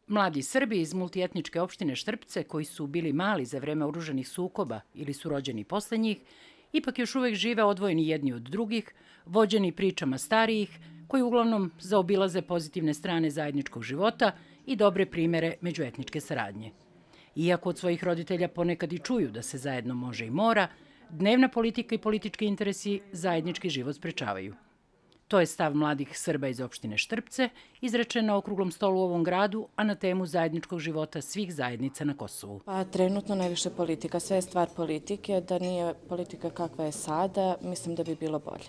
Mladi Srbi iz multietničke opštine Štrpce, koji su bili mali za vreme oružanih sukoba ili su rođeni posle njih, ipak još uvek žive odvojeni jedni od drugih, vođeni pričama starijih, koji uglavnom zaobilaze pozitivne strane zajedničkog života i dobre primere međuetničke saradnje. Iako od svojih roditelja ponekad i čuju da se zajedno može i mora, dnevna politika i politički interesi zajednički život sprečavaju. To je stav mladih Srba iz opštine Štrpce, izrečen na okruglom stolu u ovom gradu, a na temu zajedničkog života svih zajednica na Kosovu. Pa trenutno najviše politika, sve je stvar politike, da nije politika kakva je sada, mislim da bi bilo bolje.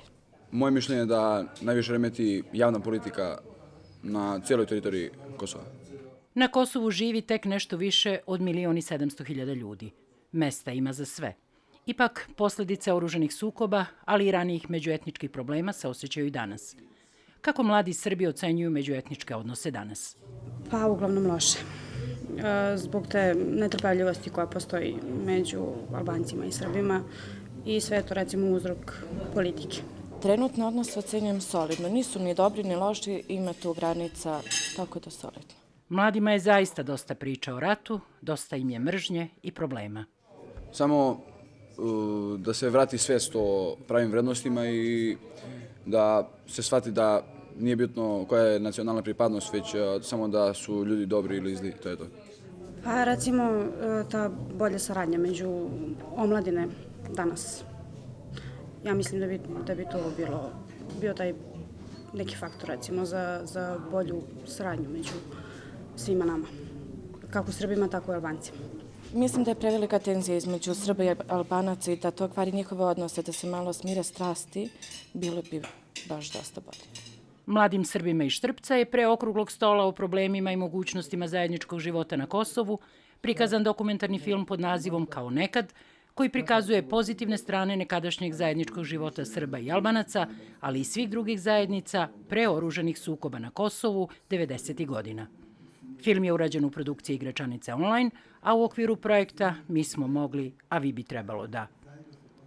Moje mišljenje je da najviše remeti javna politika na cijeloj teritoriji Kosova. Na Kosovu živi tek nešto više od 1.700.000 ljudi. Mesta ima za sve. Ipak, posledice oružanih sukoba, ali i ranijih međuetničkih problema se osjećaju i danas. Kako mladi Srbi ocenjuju međuetničke odnose danas? Pa uglavnom loše. Zbog te netrpeljivosti koja postoji među Albancima i Srbima i sve to recimo uzrok politike. Trenutne odnose ocenjujem solidno, nisu ni dobri ni loši, ima tu granica, tako da solidno. Mladima je zaista dosta priča o ratu, dosta im je mržnje i problema. Samo da se vrati svest o pravim vrednostima i da se shvati da nije bitno koja je nacionalna pripadnost, već samo da su ljudi dobri ili zli, to je to. Pa recimo ta bolja saradnja među omladine danas. Ja mislim da bi to bio taj neki faktor recimo za bolju saradnju među svima nama, kako Srbima, tako i Albancima. Mislim da je prevelika tenzija između Srba i Albanaca i da to kvari njihove odnose, da se malo smire strasti, bilo bi baš dosta bolje. Mladim Srbima iz Štrpca je pre okruglog stola o problemima i mogućnostima zajedničkog života na Kosovu prikazan dokumentarni film pod nazivom Kao nekad, koji prikazuje pozitivne strane nekadašnjeg zajedničkog života Srba i Albanaca, ali i svih drugih zajednica pre oružanih sukoba na Kosovu 90. godina. Film je urađen u produkciji Igračanice online, a u okviru projekta Mi smo mogli, a vi bi trebalo da.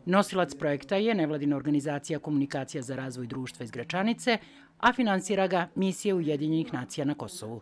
Nosilac projekta je nevladina organizacija Komunikacija za razvoj društva iz Gračanice, a finansira ga Misija Ujedinjenih nacija na Kosovu.